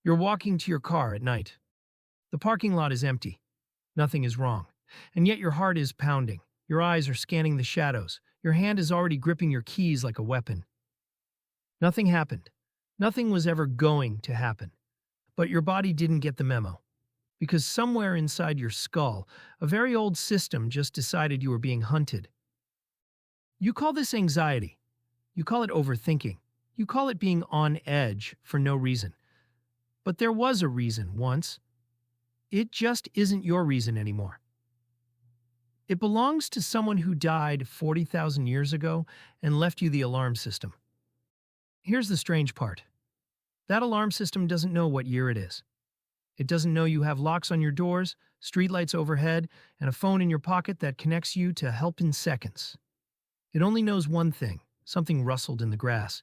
You're walking to your car at night. The parking lot is empty. Nothing is wrong. And yet your heart is pounding. Your eyes are scanning the shadows. Your hand is already gripping your keys like a weapon. Nothing happened. Nothing was ever going to happen. But your body didn't get the memo. Because somewhere inside your skull, a very old system just decided you were being hunted. You call this anxiety. You call it overthinking. You call it being on edge for no reason. But there was a reason once. It just isn't your reason anymore. It belongs to someone who died 40,000 years ago and left you the alarm system. Here's the strange part. That alarm system doesn't know what year it is. It doesn't know you have locks on your doors, streetlights overhead, and a phone in your pocket that connects you to help in seconds. It only knows one thing: something rustled in the grass.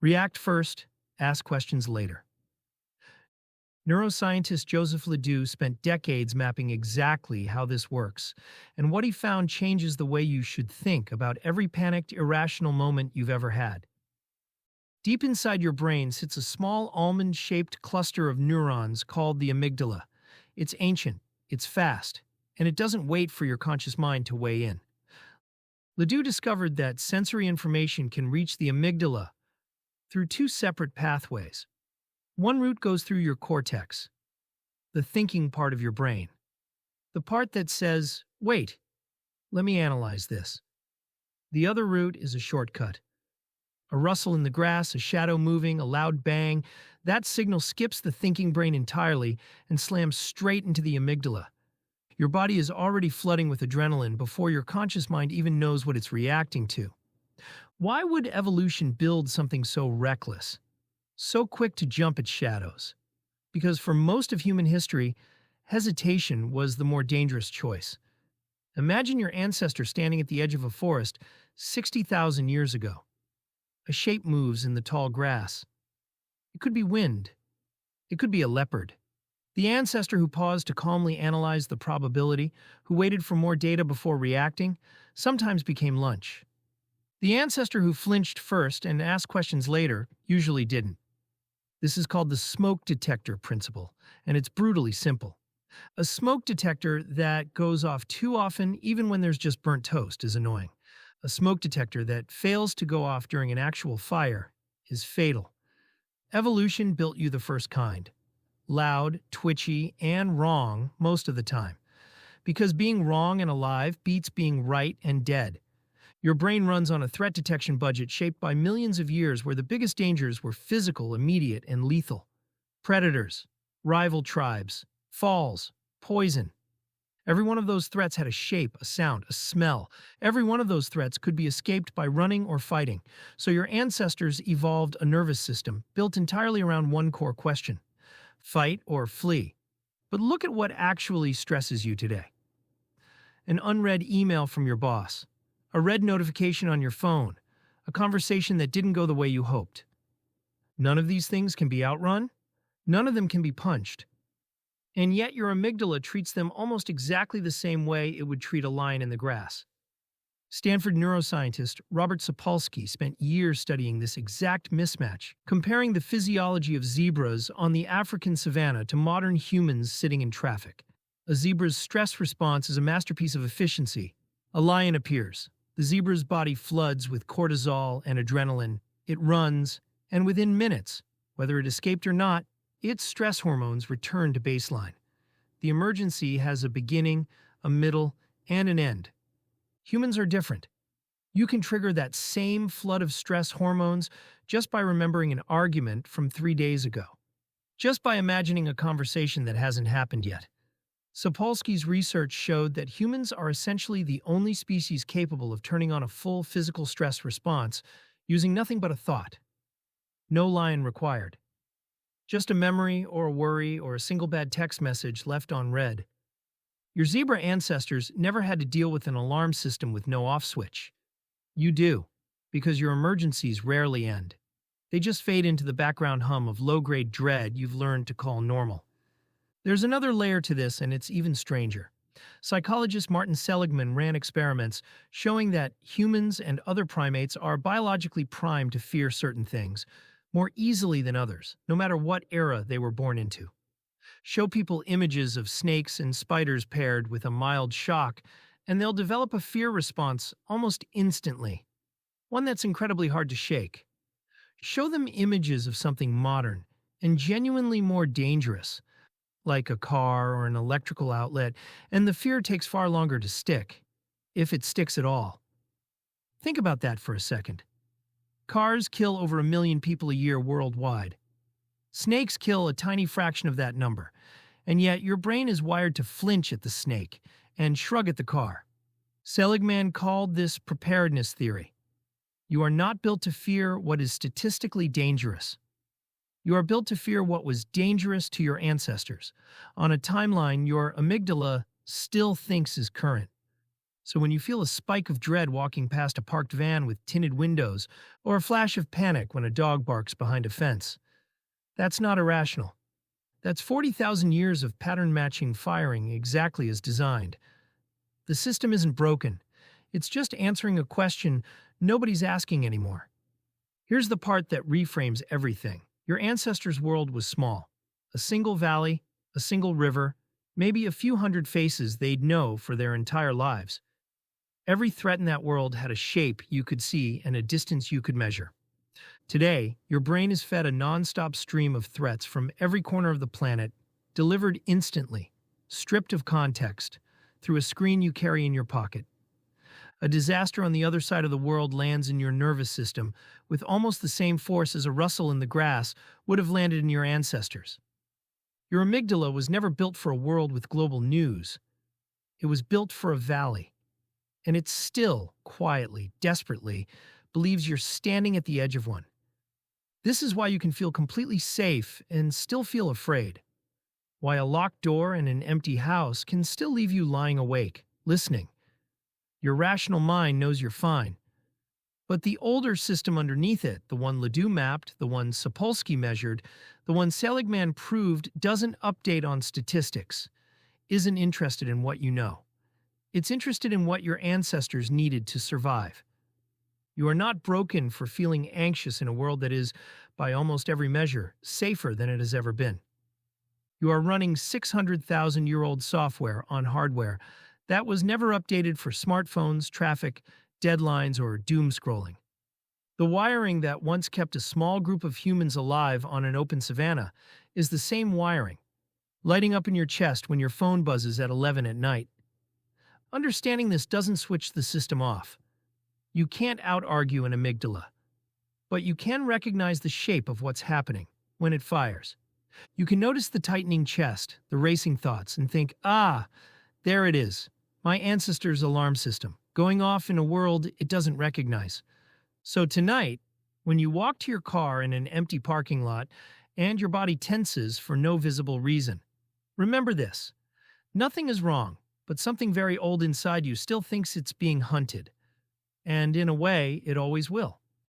React first, ask questions later. Neuroscientist Joseph Ledoux spent decades mapping exactly how this works, and what he found changes the way you should think about every panicked, irrational moment you've ever had. Deep inside your brain sits a small almond-shaped cluster of neurons called the amygdala. It's ancient, it's fast, and it doesn't wait for your conscious mind to weigh in. Ledoux discovered that sensory information can reach the amygdala through two separate pathways. One route goes through your cortex, the thinking part of your brain, the part that says, "Wait, let me analyze this." The other route is a shortcut. A rustle in the grass, a shadow moving, a loud bang. That signal skips the thinking brain entirely and slams straight into the amygdala. Your body is already flooding with adrenaline before your conscious mind even knows what it's reacting to. Why would evolution build something so reckless, so quick to jump at shadows? Because for most of human history, hesitation was the more dangerous choice. Imagine your ancestor standing at the edge of a forest 60,000 years ago. A shape moves in the tall grass. It could be wind. It could be a leopard. The ancestor who paused to calmly analyze the probability, who waited for more data before reacting, sometimes became lunch. The ancestor who flinched first and asked questions later usually didn't. This is called the smoke detector principle, and it's brutally simple. A smoke detector that goes off too often, even when there's just burnt toast, is annoying. A smoke detector that fails to go off during an actual fire is fatal. Evolution built you the first kind. Loud, twitchy, and wrong most of the time. Because being wrong and alive beats being right and dead. Your brain runs on a threat detection budget shaped by millions of years where the biggest dangers were physical, immediate, and lethal. Predators, rival tribes, falls, poison. Every one of those threats had a shape, a sound, a smell. Every one of those threats could be escaped by running or fighting. So your ancestors evolved a nervous system built entirely around one core question: fight or flee. But look at what actually stresses you today. An unread email from your boss, a red notification on your phone, a conversation that didn't go the way you hoped. None of these things can be outrun. None of them can be punched. And yet your amygdala treats them almost exactly the same way it would treat a lion in the grass. Stanford neuroscientist Robert Sapolsky spent years studying this exact mismatch, comparing the physiology of zebras on the African savanna to modern humans sitting in traffic. A zebra's stress response is a masterpiece of efficiency. A lion appears. The zebra's body floods with cortisol and adrenaline. It runs, and within minutes, whether it escaped or not, its stress hormones return to baseline. The emergency has a beginning, a middle, and an end. Humans are different. You can trigger that same flood of stress hormones just by remembering an argument from 3 days ago, just by imagining a conversation that hasn't happened yet. Sapolsky's research showed that humans are essentially the only species capable of turning on a full physical stress response using nothing but a thought. No lion required. Just a memory or a worry or a single bad text message left on read. Your zebra ancestors never had to deal with an alarm system with no off switch. You do, because your emergencies rarely end. They just fade into the background hum of low-grade dread you've learned to call normal. There's another layer to this, and it's even stranger. Psychologist Martin Seligman ran experiments showing that humans and other primates are biologically primed to fear certain things, more easily than others, no matter what era they were born into. Show people images of snakes and spiders paired with a mild shock, and they'll develop a fear response almost instantly, one that's incredibly hard to shake. Show them images of something modern and genuinely more dangerous, like a car or an electrical outlet, and the fear takes far longer to stick, if it sticks at all. Think about that for a second. Cars kill over 1 million people a year worldwide. Snakes kill a tiny fraction of that number, and yet your brain is wired to flinch at the snake and shrug at the car. Seligman called this preparedness theory. You are not built to fear what is statistically dangerous. You are built to fear what was dangerous to your ancestors, on a timeline your amygdala still thinks is current. So when you feel a spike of dread walking past a parked van with tinted windows, or a flash of panic when a dog barks behind a fence, that's not irrational. That's 40,000 years of pattern-matching firing exactly as designed. The system isn't broken. It's just answering a question nobody's asking anymore. Here's the part that reframes everything. Your ancestors' world was small. A single valley, a single river, maybe a few hundred faces they'd know for their entire lives. Every threat in that world had a shape you could see and a distance you could measure. Today, your brain is fed a non-stop stream of threats from every corner of the planet, delivered instantly, stripped of context, through a screen you carry in your pocket. A disaster on the other side of the world lands in your nervous system with almost the same force as a rustle in the grass would have landed in your ancestors. Your amygdala was never built for a world with global news. It was built for a valley. And it still, quietly, desperately, believes you're standing at the edge of one. This is why you can feel completely safe and still feel afraid. Why a locked door and an empty house can still leave you lying awake, listening. Your rational mind knows you're fine. But the older system underneath it, the one Ledoux mapped, the one Sapolsky measured, the one Seligman proved doesn't update on statistics, isn't interested in what you know. It's interested in what your ancestors needed to survive. You are not broken for feeling anxious in a world that is, by almost every measure, safer than it has ever been. You are running 600,000-year-old software on hardware that was never updated for smartphones, traffic, deadlines, or doom scrolling. The wiring that once kept a small group of humans alive on an open savanna is the same wiring, lighting up in your chest when your phone buzzes at 11 at night. Understanding this doesn't switch the system off. You can't out-argue an amygdala, but you can recognize the shape of what's happening when it fires. You can notice the tightening chest, the racing thoughts, and think, there it is, my ancestors' alarm system, going off in a world it doesn't recognize. So tonight, when you walk to your car in an empty parking lot and your body tenses for no visible reason, remember this. Nothing is wrong, but something very old inside you still thinks it's being hunted. And in a way, it always will.